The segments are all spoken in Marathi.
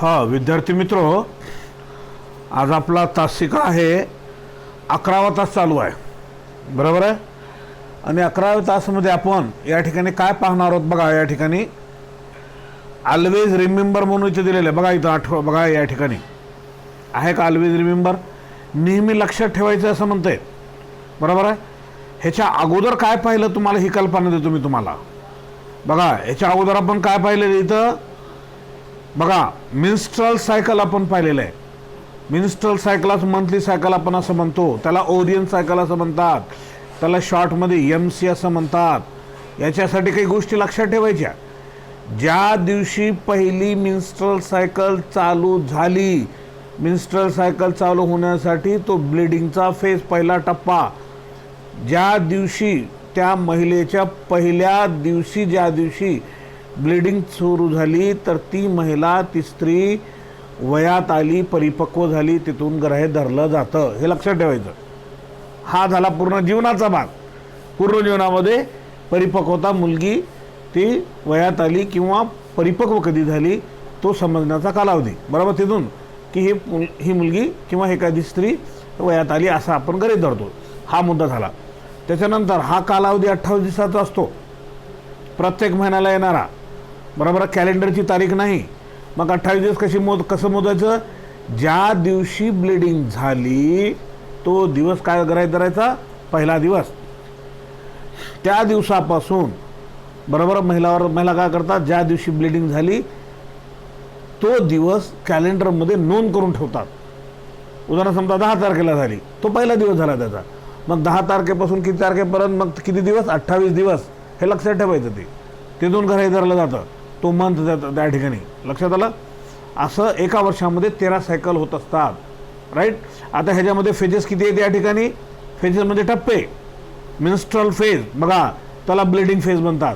हा विद्यार्थी मित्र, आज आपला तासिका आहे 11वा तास चालू आहे, बरोबर आहे. आणि 11व्या तासामध्ये आपण या ठिकाणी काय पाहणार आहोत बघा. या ठिकाणी ऑलवेज रिमेंबर म्हणून इथे दिलेलं आहे बघा. इथं बघा या ठिकाणी आहे का ऑलवेज रिमेंबर, नेहमी लक्षात ठेवायचं असं म्हणतंय, बरोबर आहे. ह्याच्या अगोदर काय पाहिलं तुम्हाला ही कल्पना देतो मी तुम्हाला. बघा ह्याच्या अगोदर आपण काय पाहिलेलं इथं बघा, मिन्स्ट्रल सायकल आपण पाहिलेलं आहे. मिन्स्ट्रल सायकलच मंथली सायकल आपण असं म्हणतो, त्याला ओरियन सायकल असं म्हणतात, त्याला शॉर्टमध्ये MC असं म्हणतात. याच्यासाठी काही गोष्टी लक्षात ठेवायच्या. ज्या दिवशी पहिली मिन्स्ट्रल सायकल चालू झाली, मिन्स्ट्रल सायकल चालू होण्यासाठी तो ब्लिडिंगचा फेज पहिला टप्पा, ज्या दिवशी त्या महिलेच्या पहिल्या दिवशी ज्या दिवशी ब्लिडिंग सुरू झाली तर ती महिला ती स्त्री वयात आली, परिपक्व झाली, तिथून ग्रह धरलं जातं. हे लक्षात ठेवायचं. हा झाला पूर्ण जीवनाचा भाग. पूर्ण जीवनामध्ये परिपक्वता, मुलगी ती वयात आली किंवा परिपक्व कधी झाली तो समजण्याचा कालावधी, बरोबर. तिथून की ही मुलगी किंवा एखादी स्त्री वयात आली असं आपण गृहीत धरतो. हा मुद्दा झाला. त्याच्यानंतर हा कालावधी 28 दिवसाचा असतो, प्रत्येक महिन्याला येणारा, बरोबर. कॅलेंडरची तारीख नाही. मग 28 दिवस कसं मोजायचं, ज्या दिवशी ब्लिडिंग झाली तो दिवस काय गृहीत धरायचा, पहिला दिवस. त्या दिवसापासून, बरोबर, महिला काय करतात, ज्या दिवशी ब्लिडिंग झाली तो दिवस कॅलेंडरमध्ये नोंद करून ठेवतात. उदाहरण समजा 10 तारखेला झाली, तो पहिला दिवस झाला त्याचा. मग 10 तारखेपासून किती तारखेपर्यंत, मग किती दिवस, 28 दिवस. हे लक्षात ठेवायचं. तिथून गृहीत धरलं जातं तो मंथ त्या ठिकाणी. लक्षात आलं. असं एका वर्षामध्ये 13 सायकल होत असतात, राईट. आता ह्याच्यामध्ये फेजेस किती आहेत या ठिकाणी, फेजेस म्हणजे टप्पे. मिन्स्ट्रल फेज बघा, त्याला ब्लिडिंग फेज म्हणतात,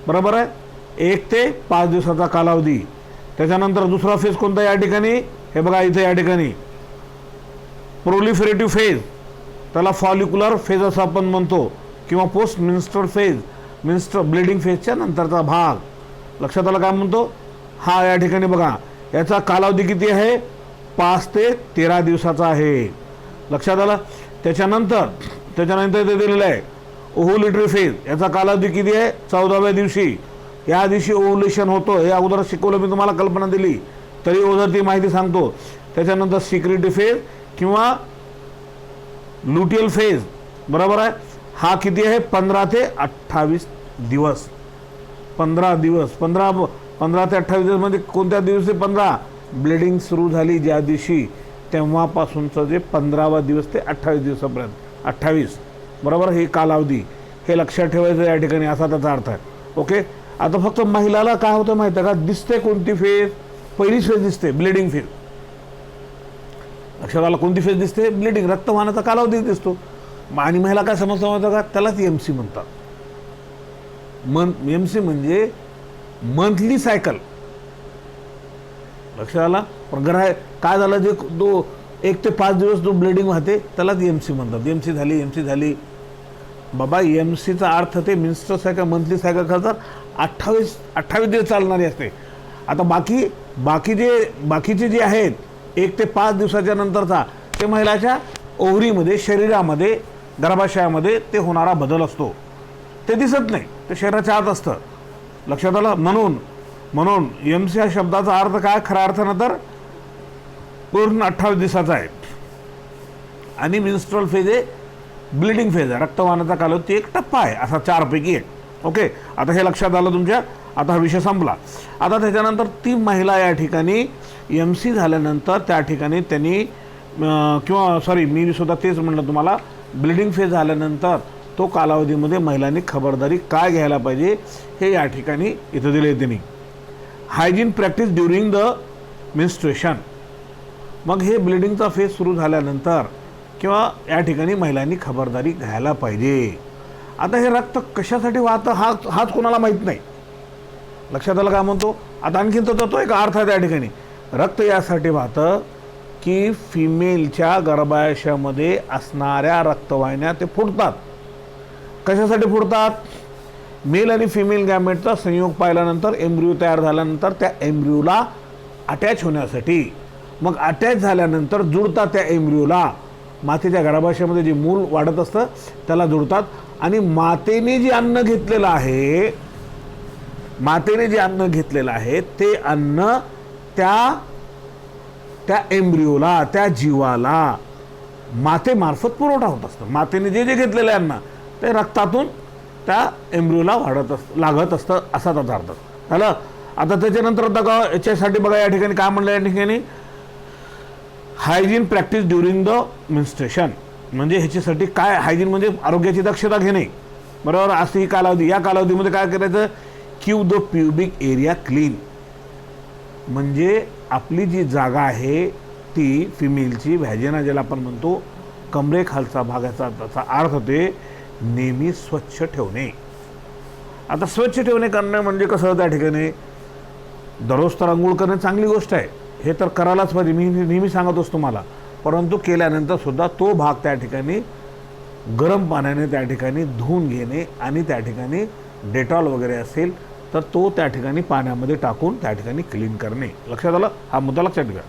बरोबर आहे. 1 ते 5 दिवसाचा कालावधी. त्याच्यानंतर दुसरा फेज कोणता या ठिकाणी, हे बघा इथे या ठिकाणी प्रोलिफरेटिव्ह फेज, त्याला फॉलिक्युलर फेज असं आपण म्हणतो, किंवा पोस्ट मिन्स्ट्रल फेज, ब्लिडिंग फेजच्या नंतरचा भाग. लक्षात आलं काय म्हणतो. हा या ठिकाणी बघा, याचा कालावधी किती आहे, 5 ते 13 दिवसाचा आहे. लक्षात आलं. त्याच्यानंतर इथे दिलेलं आहे ओव्हुलेटरी फेज, याचा कालावधी किती आहे, 14व्या दिवशी. या दिवशी ओव्हुलेशन होतं. हे अगोदर शिकवलं मी तुम्हाला, कल्पना दिली तरी ओझर ती माहिती सांगतो. त्याच्यानंतर सिक्रेटरी फेज किंवा लुटियल फेज, बरोबर आहे. हा किती आहे, 15 ते 28 दिवस. 15 ते 28 दिवस म्हणजे कोणत्या दिवशी, 15 ब्लिडिंग सुरू झाली ज्या दिवशी, तेव्हापासूनचं जे 15वा दिवस ते 28 दिवसापर्यंत, 28, बरोबर. हे कालावधी हे लक्षात ठेवायचं या ठिकाणी, असा त्याचा अर्थ आहे. ओके. आता फक्त महिलाला काय होतं माहिती आहे का, दिसते कोणती फेज, पहिलीच फेज दिसते, ब्लिडिंग फेज. लक्षात आलं. कोणती फेज दिसते, ब्लिडिंग, रक्त वाहण्याचा कालावधी दिसतो. आणि महिला काय समजतं माहिती का, त्यालाच MC म्हणतात. MC म्हणजे मंथली सायकल. लक्षात आला. पण काय झालं, जे 1 ते 5 दिवस जो ब्लिडिंग वाहते त्यालाच MC म्हणतात. MC झाली बाबा. MCचा अर्थ ते मिन्स्ट्रल सायकल, मंथली सायकल करतात, 28 दिवस चालणारी असते. आता बाकीचे जे आहेत 1 ते 5 दिवसाच्या नंतरचा, ते महिलाच्या ओव्हरीमध्ये, शरीरामध्ये, गर्भाशयामध्ये ते होणारा बदल असतो. ते दिसत नाही, ते शरीराच्या आत असतं. लक्षात आलं. म्हणून MC या शब्दाचा अर्थ काय, खऱ्या अर्थानं तर पूर्ण 28 दिवसाचा आहे. आणि मिन्स्ट्रल फेज आहे, ब्लिडिंग फेज आहे, रक्तवाहनाचा कालावधी एक टप्पा आहे, असा 4 पैकी 1. ओके. आता हे लक्षात आलं तुमच्या. आता हा विषय संपला. आता त्याच्यानंतर ती महिला या ठिकाणी MC झाल्यानंतर त्या ठिकाणी त्यांनी मी सुद्धा तेच म्हणलं तुम्हाला, ब्लिडिंग फेज झाल्यानंतर तो कालावधीमध्ये महिलांनी खबरदारी काय घ्यायला पाहिजे हे या ठिकाणी इथं दिले त्यांनी. Hygiene practice during the menstruation. मग हे ब्लिडिंगचा फेज सुरू झाल्यानंतर किंवा या ठिकाणी महिलांनी खबरदारी घ्यायला पाहिजे. आता हे रक्त कशासाठी वाहतं हाच कोणाला माहीत नाही. लक्षात आलं काय म्हणतो. आता आणखीन तो एक अर्थ आहे त्या ठिकाणी. रक्त यासाठी वाहतं की फिमेलच्या गर्भाशयामध्ये असणाऱ्या रक्तवाहिन्या ते फुटतात. कशासाठी फुटतात, मेल आणि फिमेल गॅमेटचा संयोग पाहिल्यानंतर एम्ब्रियो तयार झाल्यानंतर त्या एम्ब्रियोला अटॅच होण्यासाठी. मग अटॅच झाल्यानंतर जुळतात त्या एम्ब्रिओला, मातेच्या गर्भाशयामध्ये जे मूल वाढत असतं त्याला जुळतात. आणि मातेने जे अन्न घेतलेलं आहे, मातेने जे अन्न घेतलेलं आहे ते अन्न त्या त्या एम्ब्रिओला, त्या जीवाला मातेमार्फत पुरवठा होत असतं. मातेने जे जे घेतलेलं आहे अन्न ते रक्तातून त्या एम्ब्रिओला लागत असतं, असा त्याचा अर्थ झालं. आता त्याच्यानंतर आता याच्यासाठी बघा या ठिकाणी काय म्हणलं, या ठिकाणी hygiene practice during the menstruation. म्हणजे ह्याच्यासाठी काय हायजीन म्हणजे आरोग्याची दक्षता घेणे, बरोबर. असं ही कालावधी, या कालावधीमध्ये काय करायचं, keep the pubic area clean. म्हणजे आपली जी जागा आहे ती फिमेलची व्हॅजिना ज्याला आपण म्हणतो, कमरेखालचा भागाचा त्याचा अर्थ होते नेहमी स्वच्छ ठेवणे. आता स्वच्छ ठेवणे करणं म्हणजे कसं, त्या ठिकाणी दररोज तर आंघोळ करणं चांगली गोष्ट आहे, हे तर करायलाच पाहिजे, मी नेहमी सांगत असतो मला. परंतु केल्यानंतर सुद्धा तो भाग त्या ठिकाणी गरम पाण्याने त्या ठिकाणी धुवून घेणे आणि त्या ठिकाणी डेटॉल वगैरे असेल तर तो त्या ठिकाणी पाण्यामध्ये टाकून त्या ठिकाणी क्लीन करणे. लक्षात आलं, हा मुद्दा लक्षात घ्या.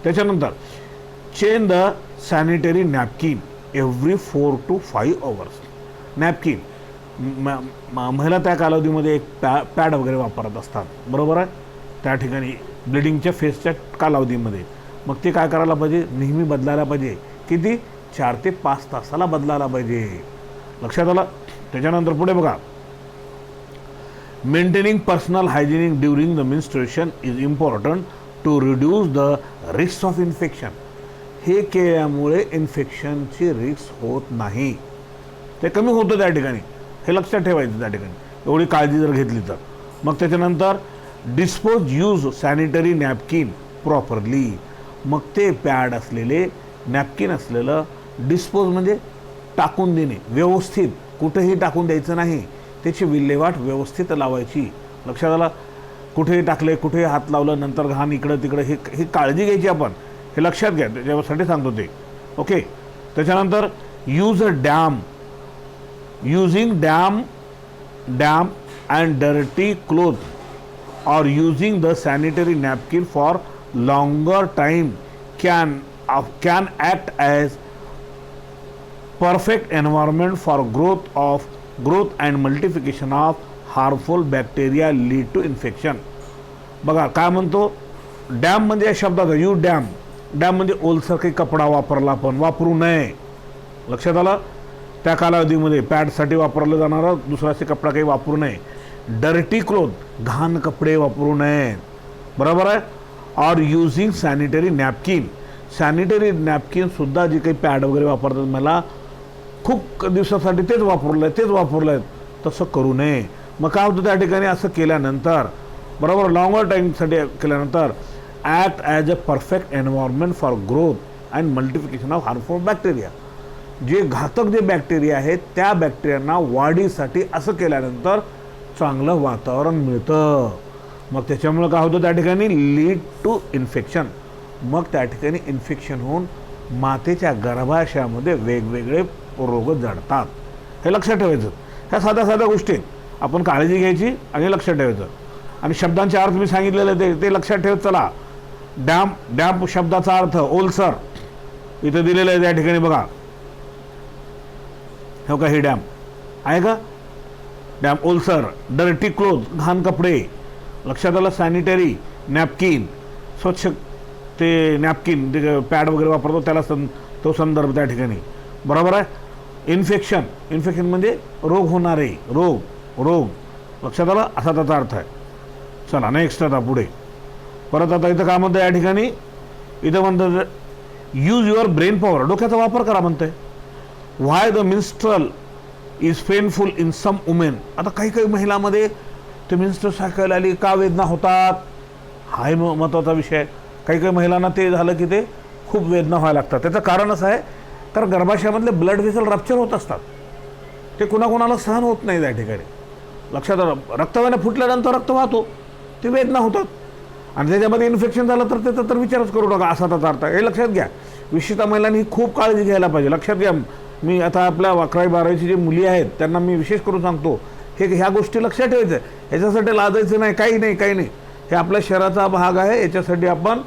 त्याच्यानंतर change the sanitary napkin every 4 to 5 hours. Napkin महिला त्या कालावधीमध्ये एक पॅड वगैरे वापरत असतात, बरोबर आहे, त्या ठिकाणी ब्लिडिंगच्या फेसच्या कालावधीमध्ये. मग ते काय करायला पाहिजे, नेहमी बदलायला पाहिजे. किती, 4 ते 5 तासाला बदलायला पाहिजे. लक्षात आलं. त्याच्यानंतर पुढे बघा, maintaining personal hygienic during the menstruation is important to reduce the risk of infection. हे केल्यामुळे इन्फेक्शनची रिस्क होत नाही, ते कमी होतं त्या ठिकाणी. हे लक्षात ठेवायचं त्या ठिकाणी, एवढी काळजी जर घेतली तर. मग त्याच्यानंतर dispose use sanitary napkin properly. मग ते पॅड असलेले नॅपकिन असलेलं डिस्पोज म्हणजे टाकून देणे, व्यवस्थित कुठेही टाकून द्यायचं नाही, त्याची विल्हेवाट व्यवस्थित लावायची. लक्षात आलं. कुठेही टाकले, कुठेही हात लावलं, नंतर घाण इकडं तिकडं, ही काळजी घ्यायची आपण, हे लक्षात घ्या, त्याच्यासाठी सांगतो ते. ओके. त्याच्यानंतर use a dam, using dam and dirty cloth or using the sanitary napkin for longer time can act as perfect environment for growth and multiplication of harmful bacteria lead to infection. बघा काय म्हणतो, डॅम म्हणजे या शब्दाचा यूज डॅम म्हणजे ओलसर काही कपडा वापरला आपण, वापरू नये. लक्षात आलं. त्या कालावधीमध्ये पॅडसाठी वापरला जाणारा दुसरा कपडा काही वापरू नये. डर्टी क्लोथ, घाण कपडे वापरू नये, बरोबर आहे. और using sanitary napkin, sanitary napkin सुद्धा जे काही पॅड वगैरे वापरतात, मला खूप दिवसासाठी तेच वापरलं आहे, तसं करू नये. मग काय होतं त्या ठिकाणी, असं केल्यानंतर, बरोबर, लॉंगर टाईमसाठी केल्यानंतर act as a perfect environment for growth and multiplication of harmful bacteria. जे घातक जे बॅक्टेरिया आहेत त्या बॅक्टेरियांना वाढीसाठी असं केल्यानंतर चांगलं वातावरण मिळतं. मग त्याच्यामुळं काय होतं त्या ठिकाणी, लीड टू इन्फेक्शन. मग त्या ठिकाणी इन्फेक्शन होऊन मातेच्या गर्भाशयामध्ये वेगवेगळे रोग जडतात. हे लक्षात ठेवायचं. ह्या साध्या साध्या गोष्टी आपण काळजी घ्यायची आणि लक्षात ठेवायचं. आणि शब्दांचे अर्थ मी सांगितलेले ते लक्षात ठेवत चला. डॅम शब्दाचा अर्थ ओलसर इथं दिलेलं आहे त्या ठिकाणी बघा, हो का, हे डॅम आहे का, डॅम ओलसर. डर्टी क्लोथ, घाण कपडे. लक्षात आलं. सॅनिटरी नॅपकिन, स्वच्छ ते नॅपकिन, ते पॅड वगैरे वापरतो त्याला तो संदर्भ त्या ठिकाणी, बरोबर आहे. इन्फेक्शन म्हणजे रोग होणारे, रोग. लक्षात आलं, असा त्याचा अर्थ आहे. चला नेक्स्ट आता पुढे परत. आता इथं काय म्हणतं या ठिकाणी, इथं म्हणतं यूज युअर ब्रेन पॉवर, डोक्याचा वापर करा म्हणतंय. Why the menstrual is painful in some women. आता काही महिलांमध्ये ते मिन्स्ट्रल सायकल आली का वेदना होतात, हा महत्त्वाचा विषय. काही महिलांना ते झालं की ते खूप वेदना व्हायला लागतात. त्याचं कारण असं आहे, तर गर्भाशयामधले ब्लड व्हेसल रप्चर होत असतात, ते कुणाकुणाला सहन होत नाही त्या ठिकाणी. लक्षात आलं. रक्तवाहिन्या फुटल्यानंतर रक्त वाहतो, ते वेदना होतात. आणि त्याच्यामध्ये इन्फेक्शन झालं तर त्याचा तर विचारच करू नका, असा त्याचा अर्थ. हे लक्षात घ्या. विशेषतः महिलांनी खूप काळजी घ्यायला पाहिजे. लक्षात घ्या. मी आता आपल्या 11वी-12वीची जी मुली आहेत त्यांना मी विशेष करून सांगतो, ह्या गोष्टी लक्षात ठेवायचं. ह्याच्यासाठी लाजायचं नाही, काही नाही. हे आपल्या शरीराचा भाग आहे, याच्यासाठी आपण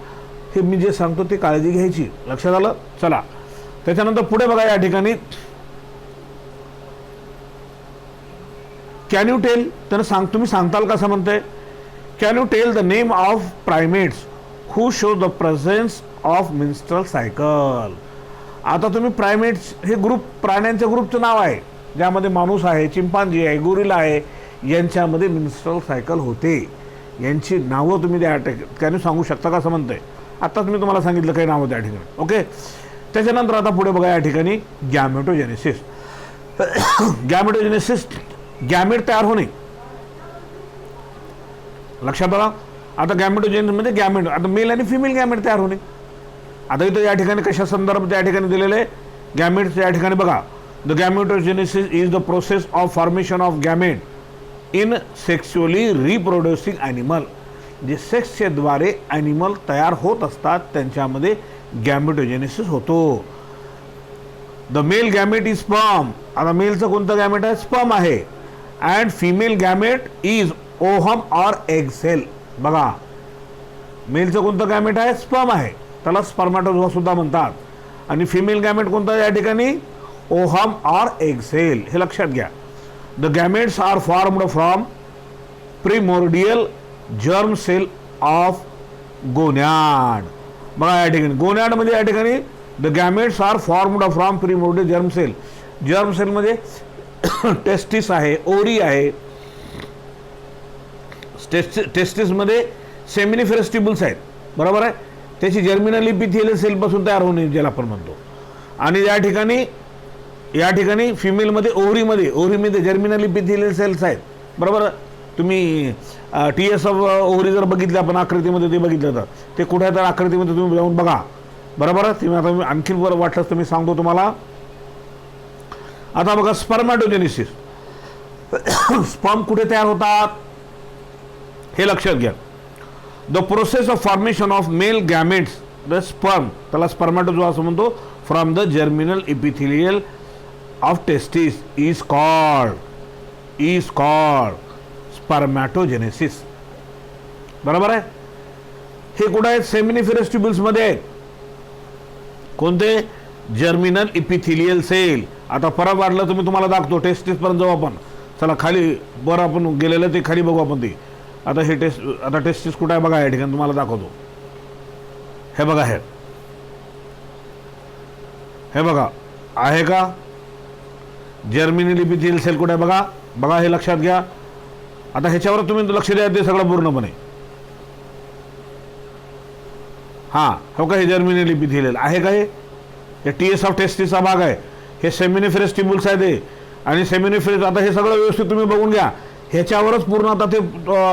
हे मी जे सांगतो ते काळजी घ्यायची. लक्षात आलं? चला त्याच्यानंतर पुढे बघा या ठिकाणी कॅन यू टेल, तर तुम्ही सांगताल कसं म्हणते, can you tell the name of primates who show the presence of menstrual cycle. आता तुम्ही प्रायमेट्स हे ग्रुप, प्राण्यांच्या ग्रुपचं नाव आहे, ज्यामध्ये माणूस आहे, चिंपांजी आहे, गोरिला आहे, यांच्यामध्ये मेन्स्ट्रुअल सायकल होते. यांची नावं तुम्ही त्या ठिकाणी सांगू शकता का असं म्हणतंय. आत्ताच मी तुम्हाला सांगितलं काही नावं त्या ठिकाणी. ओके, त्याच्यानंतर आता पुढे बघा या ठिकाणी गॅमेटोजेनेसिस. गॅमेटोजेनेसिस, गॅमेट तयार होणे. लक्षात आला? आता गॅमेटोजेनेसिस म्हणजे गॅमेट, आता मेल आणि फिमेल गॅमेट तयार होणे. आता इथं या ठिकाणी कशा संदर्भ त्या ठिकाणी दिलेले गॅमेट्स या ठिकाणी बघा. The gametogenesis is the process of formation of gamete in sexually reproducing animal. जे सेक्सच्या द्वारे ॲनिमल तयार होत असतात त्यांच्यामध्ये गॅमेटोजेनेसिस होतो. The male gamete is sperm. आता मेलचं कोणतं गॅमेट आहे? स्पर्म आहे. And female gamete is ovum or egg cell. बघा, मेलचं कोणतं गॅमेट आहे? स्पर्म आहे, त्याला स्पर्मॅटोझोआ सुद्धा म्हणतात. आणि फिमेल गॅमेट कोणतं या ठिकाणी? Ovum or egg cell. हे लक्षात घ्या. The gametes are formed from primordial germ cell of gonad. बघा या ठिकाणी गोनॅड म्हणजे या ठिकाणी the gametes are formed from primordial germ cell. Germ cell म्हणजे टेस्टिस आहे, ओरी आहे. टेस्टिसमध्ये सेमिनिफेरस ट्युब्युल्स आहेत, बरोबर आहे. त्याची जर्मिनल इपिथेलियल सेलपासून तयार होणे ज्याला आपण म्हणतो. आणि या ठिकाणी फिमेलमध्ये ओव्हरीमध्ये जर्मिनल इपिथेलियल सेल्स आहेत, बरोबर. तुम्ही TS ऑफ ओव्हरी जर बघितलं आपण आकृतीमध्ये, ते बघितलं तर ते कुठे तर आकृतीमध्ये तुम्ही जाऊन बघा, बरोबर. तुम्ही आता आणखी बरं वाटलंच तर मी सांगतो तुम्हाला. आता बघा स्पर्मॅटोजेनेसिस. स्पर्म कुठे तयार होतात हे लक्षात घ्या. The process of formation of male gametes the sperm, त्याला स्पर्मॅटोझोआ असं म्हणतो, from the germinal epithelial of testis is called spermatogenesis. बरोबर आहे. हे कुठे आहेत? सेमिनिफेरस ट्युब्युल्स मध्ये आहेत. कोणते? Germinal epithelial cell. आता परत वाढलं तर मी तुम्हाला दाखवतो. टेस्टिस पर्यंत जाऊ आपण. चला खाली बरं आपण गेलेलं ते खाली बघू आपण ते. आता टेस्टिस कुठे आहे बघा, या ठिकाणी तुम्हाला दाखवतो. हे बघा, हे बघा आहे का? जर्मिनल इपिथेलियल सेल कुठे आहे बघा. बघा हे लक्षात घ्या. आता ह्याच्यावर तुम्ही लक्ष द्या ते सगळं पूर्णपणे. हां, हो का, हे जर्मिनल इपिथेलियल आहे का? हे TS ऑफ टेस्टिसचा भाग आहे. हे सेमिनिफेरस ट्युब्युल्स आहे ते. आणि सेमिनिफेरस, आता हे सगळं व्यवस्थित तुम्ही बघून घ्या. ह्याच्यावरच पूर्ण आता ते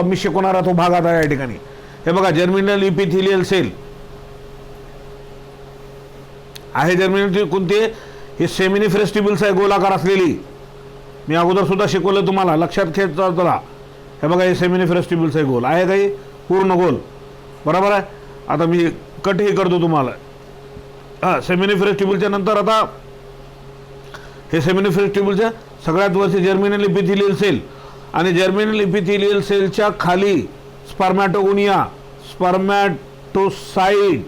मी शिकवणारा तो भाग आता या ठिकाणी. हे बघा जर्मिनल इपिथेलियल सेल आहे. जर्मिनल कोणती? हे सेमिनिफेरस ट्युब्युल्स आहे, गोलाकार असलेली. मी अगोदर सुद्धा शिकवलं तुम्हाला, लक्षात घ्यायचं चला. हे बघा हे सेमिनिफेरस ट्युब्युल्स आहे, गोल आहे काही, पूर्ण गोल, बरोबर आहे. आता मी कटही करतो तुम्हाला. हां, सेमिनिफेरस ट्युब्युलच्या नंतर आता हे सेमिनिफेरस ट्युब्युलच्या सगळ्यात वरचे जर्मिनल इपिथेलियल सेल. आणि जर्मिनल इपिथेलियल सेलच्या खाली स्पर्मॅटोगोनिया, स्पर्मॅटोसाइट,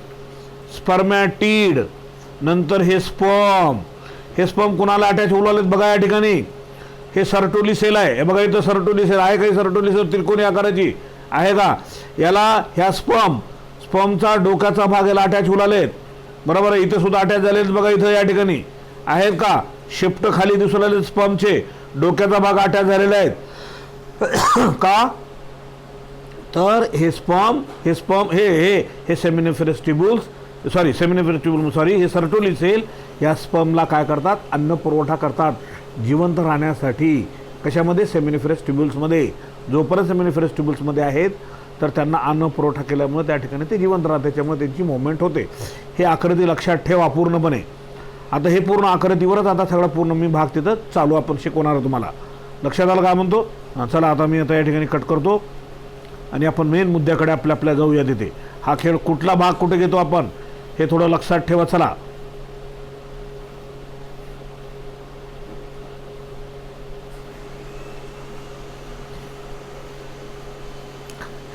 स्पर्मॅटिड, नंतर हे स्पर्म. हे स्पर्म कुणाला अटॅच होऊ लागलेत बघा या ठिकाणी. हे सर्टोली सेल आहे. हे बघा इथं सर्टोली सेल आहे. काही सर्टोली सेल त्रिकोणी आकाराची आहे का? याला ह्या स्पर्मचा डोक्याचा भाग याला अटॅच होऊ लागलेत, बरोबर आहे. इथं सुद्धा अटॅच झालेत बघा, इथं या ठिकाणी आहेत का? शिफ्ट खाली दिसू लागले स्पर्मचे, डोक्याचा भाग अटॅच झालेला आहे का? तर हे स्पर्म हे सेमिनिफेरस ट्युब्युल्स, हे सर्टोली सेल या स्पर्मला काय करतात? अन्न पुरवठा करतात जिवंत राहण्यासाठी. कशामध्ये? सेमिनिफेरस ट्युब्युल्समध्ये. जोपर्यंत सेमिनिफेरस ट्युब्युल्समध्ये आहेत तर त्यांना अन्न पुरवठा केल्यामुळे त्या ठिकाणी ते जिवंत राहतात, त्याच्यामुळे त्यांची मूवमेंट होते. हे आकृती लक्षात ठेवा पूर्णपणे. आता हे पूर्ण आकृतीवरच आता सगळं पूर्ण मी भाग तिथं चालू आपण शिकवणार तुम्हाला. लक्षात आलं काय म्हणतो? चला आता मी आता या ठिकाणी कट करतो आणि आपण मेन मुद्द्याकडे आपल्या जाऊया. तिथे हा खेळ कुठला भाग कुठे घेतो आपण हे थोडं लक्षात ठेवा. चला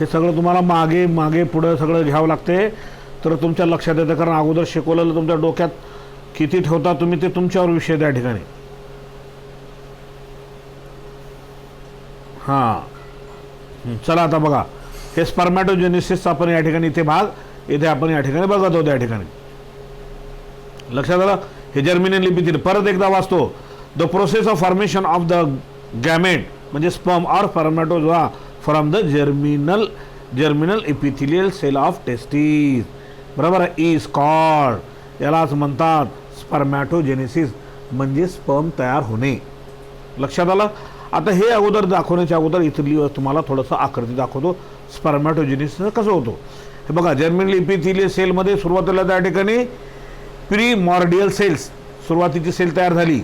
हे सगळं तुम्हाला मागे मागे पुढं सगळं घ्यावं लागते, तर तुमच्या लक्षात येतं. कारण अगोदर शिकवलेलं तुमच्या डोक्यात किती ठेवता तुम्ही ते तुमच्यावर विषय त्या ठिकाणी. हां, चला आता बघा, हे स्पर्मॅटोजेनेसिसचा आपण या ठिकाणी इथे भाग इथे आपण या ठिकाणी बघत होतो. या ठिकाणी लक्षात आलं. हे जर्मिनल इपिथिलियल परत एकदा वाचतो. The process of formation of the gamete म्हणजे sperm or spermatozoa from the germinal epithelial cell of testis, बरोबर आहे, इज कॉल्ड, यालाच म्हणतात स्पर्मॅटोजेनेसिस, म्हणजे स्पर्म तयार होणे. लक्षात आलं. आता हे अगोदर दाखवण्याच्या अगोदर इथली तुम्हाला थोडंसं आकृती दाखवतो स्पर्मॅटोजेनेसिस कसं होतो. हे बघा, जर्मिनल इपिथिलियल सेलमध्ये सुरुवातीला त्या ठिकाणी प्रीमॉर्डियल सेल्स, सुरुवातीची सेल तयार झाली,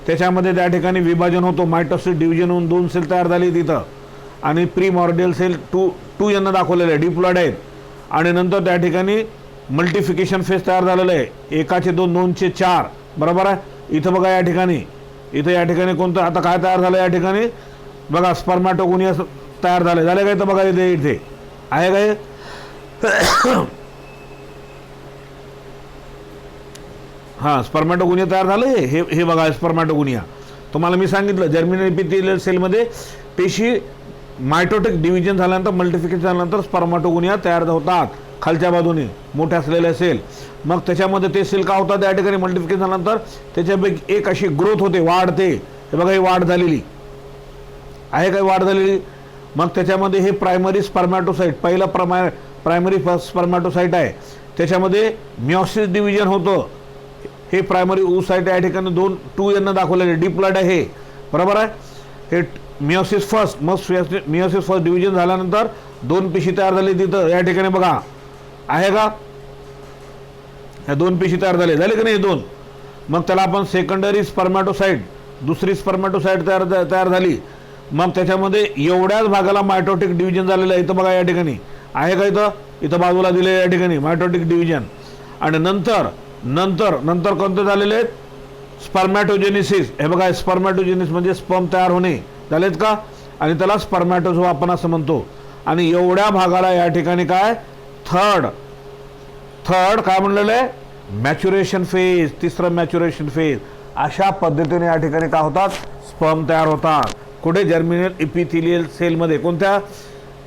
त्याच्यामध्ये त्या ठिकाणी विभाजन होतो, मायटोसिस डिव्हिजन होऊन 2 सेल तयार झाली तिथं, आणि प्रीमॉर्डियल सेल टू यांना दाखवलेले आहे, डिप्लॉइड आहेत, आणि नंतर त्या ठिकाणी मल्टिफिकेशन फेज तयार झालेलं आहे, 1चे 2, 2चे 4, बरोबर आहे. इथं बघा या ठिकाणी कोणतं आता काय तयार झालं या ठिकाणी बघा, स्पर्मॅटोगोनिया तयार झाले काय तर बघा, इथे आहे काय. हां, स्पर्मॅटोगोनिया तयार झालं. हे बघा स्पर्मॅटोगोनिया. तुम्हाला मी सांगितलं जर्मिनल इपिथिलियल सेलमध्ये पेशी मायटोटिक डिव्हिजन झाल्यानंतर मल्टिफिकेशन झाल्यानंतर स्पर्मॅटोगोनिया तयार होतात खालच्या बाजूने मोठ्या असलेल्या सेल. मग त्याच्यामध्ये ते सेल का होतात या ठिकाणी मल्टिफिकेशन झाल्यानंतर त्याच्यापैकी एक अशी ग्रोथ होते, वाढते. हे बघा, ही वाढ झालेली आहे काय, वाढ झालेली. मग त्याच्यामध्ये हे प्रायमरी स्पर्मॅटोसाइट, पहिलं प्रायमरी स्पर्मॅटोसाइट आहे, त्याच्यामध्ये मिओसिस डिव्हिजन होतं. हे प्रायमरी oocyte या ठिकाणी 2 यांना दाखवलेले डिप्लॉइड आहे, बरोबर आहे. हे मिओसिस फर्स्ट, मग मिओसिस फर्स्ट डिव्हिजन झाल्यानंतर 2 पेशी तयार झाली तिथं या ठिकाणी बघा, आहे का, ह्या 2 पेशी तयार झाले की नाही, 2. मग त्याला आपण सेकंडरी स्पर्मॅटोसाइट, दुसरी स्पर्मॅटोसाइट तयार झाली. मग त्याच्यामध्ये एवढ्याच भागाला मायटोटिक डिव्हिजन झालेलं आहे, इथं बघा या ठिकाणी आहे का, इथं बाजूला दिले या ठिकाणी मायटोटिक डिव्हिजन. आणि नंतर कोणते झालेले आहेत, स्पर्मॅटोजेनेसिस. हे बघा, स्पर्मॅटोजेनेसिस म्हणजे स्पर्म तयार होणे झालेत का, आणि त्याला स्पर्मॅटोझोआ आपण असं म्हणतो. आणि एवढ्या भागाला या ठिकाणी काय थर्ड काय म्हणलेलं आहे, मॅच्युरेशन फेज, तिसरं मॅच्युरेशन फेज. अशा पद्धतीने या ठिकाणी काय होतात, स्पर्म तयार होतात. कुठे, जर्मिनल इपिथिलियल सेलमध्ये, कोणत्या,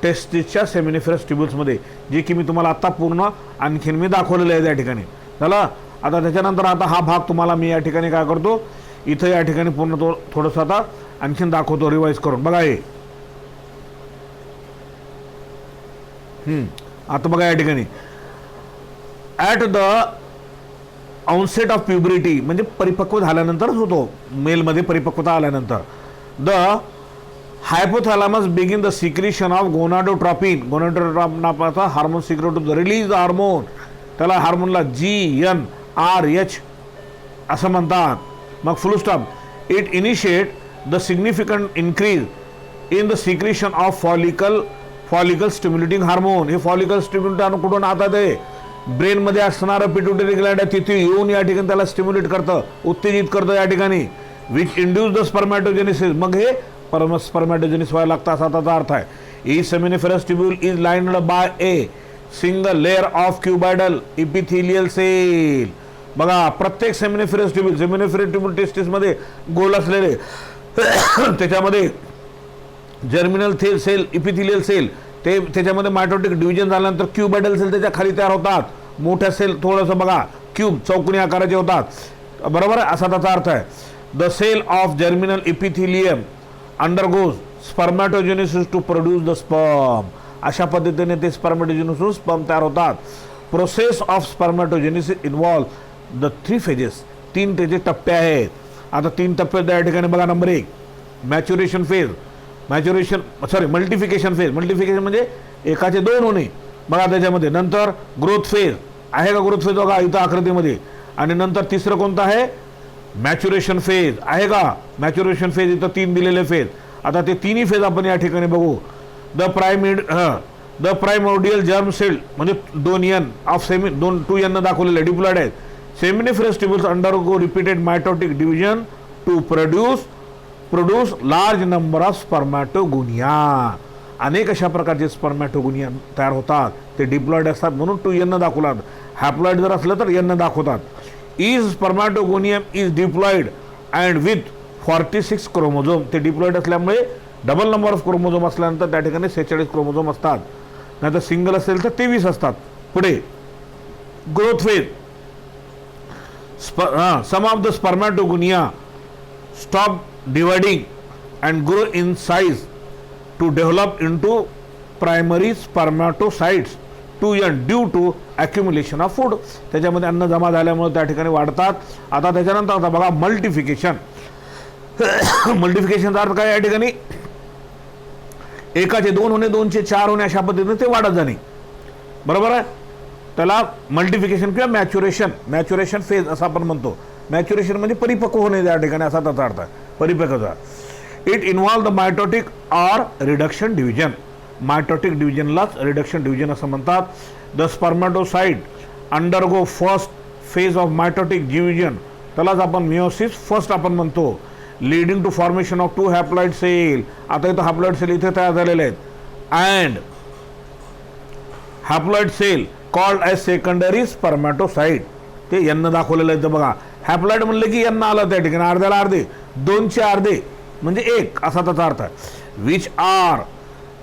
टेस्टिसच्या सेमिनिफरस ट्युब्युल्समध्ये, जे की मी तुम्हाला आता पूर्ण आणखीन मी दाखवलेलं आहे त्या ठिकाणी. झालं. आता त्याच्यानंतर आता हा भाग तुम्हाला मी या ठिकाणी काय करतो, इथं या ठिकाणी पूर्ण थोडंसं आता आणखीन दाखवतो रिवाइज करून. बघा हे आता बघा या ठिकाणी at the onset of puberty म्हणजे परिपक्व झाल्यानंतरच होतो, मेलमध्ये परिपक्वता आल्यानंतर. The hypothalamus begin the secretion of gonadotropin, gonadotropin hormone secrete to the release the hormone, त्याला हार्मोनला GnRH असं म्हणतात. मग full stop. It initiate the significant increase in the secretion of follicle stimulating hormone. हे फॉलिकल स्टिम्युलेटिंग कुठून आता ते ब्रेनमध्ये असणारं पिट्युटरी ग्लँड आहे, तिथे येऊन या ठिकाणी त्याला स्टिम्युलेट करतं, उत्तेजित करतं या ठिकाणी, विच इंड्यूस द स्पर्मॅटोजेनेसिस. मग हे स्पर्मॅटोजेनेसिस व्हायला लागतं असा त्याचा अर्थ आहे. ई seminiferous tubule is lined by a single layer of cuboidal epithelial cell. बघा, प्रत्येक सेमिनिफरस ट्युब्यूल टेस्टिसमध्ये गोल असलेले त्याच्यामध्ये जर्मिनल सेल, इपिथिलियल सेल, ते त्याच्यामध्ये मायटोटिक डिव्हिजन झाल्यानंतर क्युबायडल सेल त्याच्या खाली तयार होतात. मोठ्या सेल थोडंसं बघा क्यूब, चौकोनी आकाराचे होतात, बरोबर आहे, असा त्याचा अर्थ आहे. The cell of germinal epithelium undergoes spermatogenesis to produce the sperm. अशा पद्धतीने ते स्पर्मॅटोजेनेसिस स्पर्म तयार होतात. Process of spermatogenesis involve the 3 phases. 3 त्याचे टप्पे आहेत. आता 3 टप्पे त्या ठिकाणी बघा. Number 1 maturation phase, multiplication phase. Multiplication म्हणजे 1चे 2 होणे बघा त्याच्यामध्ये. नंतर ग्रोथ फेज आहे का, ग्रोथ फेज बघा इथं आकृतीमध्ये. आणि नंतर तिसरं कोणतं आहे, मॅच्युरेशन फेज आहे का, मॅच्युरेशन फेज इथं 3 दिलेले फेज. आता ते 3ही फेज आपण या ठिकाणी बघू. द प्रायमोर्डियल जर्म सेल म्हणजे 2N ऑफ 2N दाखवलेले डिप्लॉइड आहेत. Seminiferous tubules undergo repeated mitotic division to produce large number of spermatogonia. अनेक अशा प्रकारचे स्पर्मॅटोगोनिया तयार होतात, ते डिप्लॉइड असतात म्हणून 2n दाखवतात. हॅप्लॉइड जर असलं तर n दाखवतात. Is spermatogonium is diploid and with 46 chromosome. ते डिप्लॉइड असल्यामुळे डबल नंबर ऑफ क्रोमोझोम असल्यानंतर त्या ठिकाणी 46 क्रोमोझोम असतात, नाही तर सिंगल असेल तर 23 असतात. पुढे growth phase. Some of the spermatogonia stop dividing and grow in size to develop into primary spermatocytes 2n due to accumulation of food. त्याच्यामध्ये अन्न जमा झाल्यामुळे त्या ठिकाणी वाढतात. आता त्याच्यानंतर आता बघा मल्टिफिकेशन. मल्टिफिकेशनचा अर्थ काय या ठिकाणी? एकाचे 2 होणे, 2चे 4 होणे, अशा पद्धतीने ते वाढत जाणे. बरोबर आहे. त्याला मल्टिफिकेशन किंवा मॅच्युरेशन फेज असं आपण म्हणतो. मॅच्युरेशन म्हणजे परिपक्व होणे त्या ठिकाणी, असा त्याचा अर्थ आहे, परिपक्वता. It involve the mitotic or reduction division. Mitotic डिव्हिजनलाच रिडक्शन डिव्हिजन असं म्हणतात. The spermatocyte undergo first phase of mitotic division, त्यालाच आपण मिओसिस फर्स्ट आपण म्हणतो. Leading to formation of 2 haploid cell. आता इथं हॅप्लॉइड सेल इथे तयार झालेले आहेत. And haploid cell called as secondary spermatocyte. ते n दाखवलेलं आहे. बघा हॅप्लॉइड म्हणलं की n आलं त्या ठिकाणी, अर्ध्याला अर्धे, 2चे अर्धे म्हणजे 1 असा त्याचा अर्थ आहे.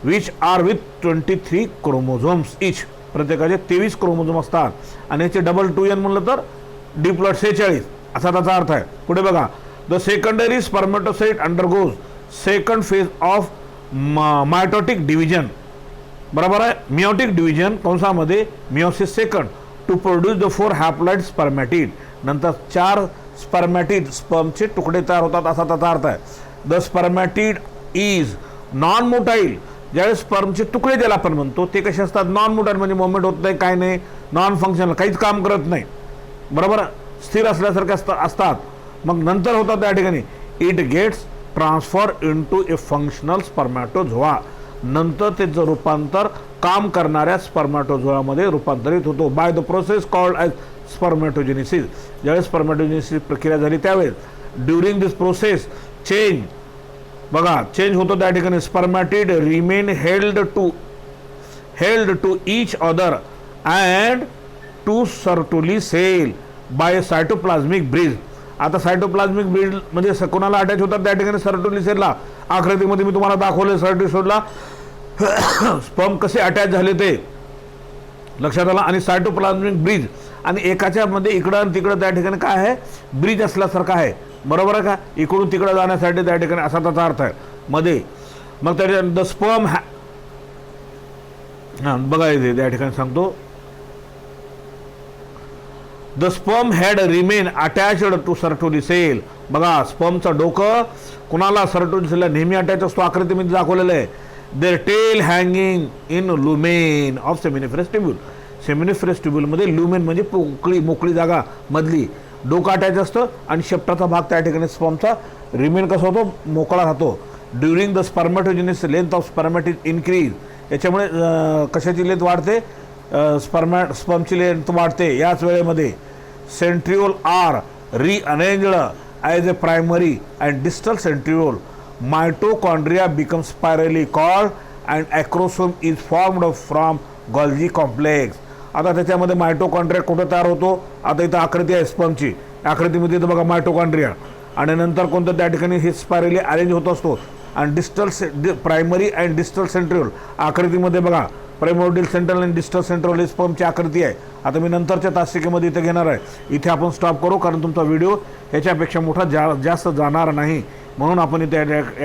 विच आर विथ 23 क्रोमोझोम्स इच. प्रत्येकाचे 23 क्रोमोझोम असतात आणि याचे डबल 2n म्हणलं तर डिप्लॉइड 46 असा त्याचा अर्थ आहे. पुढे बघा the secondary spermatocyte undergoes second phase of mitotic division. बरोबर आहे. मिओटिक डिव्हिजन कंसामध्ये meiosis second to produce the 4 haploid spermatid. नंतर 4 स्पर्मॅटिड स्पर्मचे तुकडे तयार होतात असा त्याचा अर्थ आहे. The spermatid is non motile. ज्यावेळेस स्पर्मचे तुकडे ज्याला आपण म्हणतो ते कसे असतात? नॉन मोटाईल म्हणजे मुवमेंट होत नाही, काय नाही, नॉन फंक्शनल, काहीच काम करत नाही. बरोबर, स्थिर असल्यासारखे असतात. मग नंतर होतात त्या ठिकाणी it gets transfer into a functional spermatozoa. नंतर त्याचं रूपांतर काम करणाऱ्या स्पर्मॅटोझोआमध्ये रूपांतरित होतो by the process called as spermatogenesis. ज्यावेळेस स्पर्मॅटोजेनेसिस प्रक्रिया झाली त्यावेळेस ड्युरिंग दिस प्रोसेस चेंज होतो त्या ठिकाणी. Spermatid remain held to each other and to Sertoli cell by cytoplasmic bridge. आता सायटोप्लाझ्मिक ब्रिज म्हणजे कोणाला अटॅच होतात त्या ठिकाणी? सर्टुली सेलला. आकृतीमध्ये मी तुम्हाला दाखवले सर्टुली सेलला स्पर्म कसे अटॅच झाले ते लक्षात आलं. आणि सायटोप्लाझ्मिक ब्रिज आणि एकाच्या मध्ये इकडं आणि तिकडं त्या ठिकाणी काय आहे? ब्रिज असल्यासारखं आहे. बरोबर आहे का? इकडून तिकडं जाण्यासाठी त्या ठिकाणी असा त्याचा अर्थ आहे मध्ये. मग त्या द स्पर्म बघा इथे त्या ठिकाणी सांगतो the sperm head remain attached to Sertoli cell. बघा स्पर्मचं डोकं कुणाला? सर्टुली सेलला नेहमी अटॅच असतो. आकृतीमध्ये दाखवलेलं आहे. Their tail hanging in lumen of seminiferous tubule. Seminiferous ट्यूब्यूलमध्ये लुमेन म्हणजे मोकळी जागा मधली डोकं अटॅच असतं आणि शेपटाचा भाग त्या ठिकाणी स्पर्मचा रिमेन कसा होतो? मोकळा राहतो. During the spermatogenesis length of spermatid increase. याच्यामुळे कशाची लेंथ वाढते? स्पर्मची लेंथ वाढते. याच वेळेमध्ये centriole are rearranged as a primary and distal centriole. Mitochondria become spirally coiled and acrosome is formed from Golgi complex. आता त्याच्यामध्ये मायटोकॉन्ड्रिया कुठं तयार होतो? आता इथं आकृती आहे स्पर्मची. आकृतीमध्ये इथं बघा मायटोकॉन्ड्रिया आणि नंतर कोणतं त्या ठिकाणी हे स्पायरली अरेंज होत असतो. आणि प्रायमरी अँड डिस्टल सेंट्रिओल आकृतीमध्ये बघा प्रायमोडियल सेंट्रल आणि डिस्टल सेंट्रल ही स्पर्मची आकृती आहे. आता मी नंतरच्या तासिकेमध्ये इथे घेणार आहे. इथे आपण स्टॉप करू कारण तुमचा व्हिडिओ ह्याच्यापेक्षा मोठा जास्त जाणार नाही म्हणून आपण इथे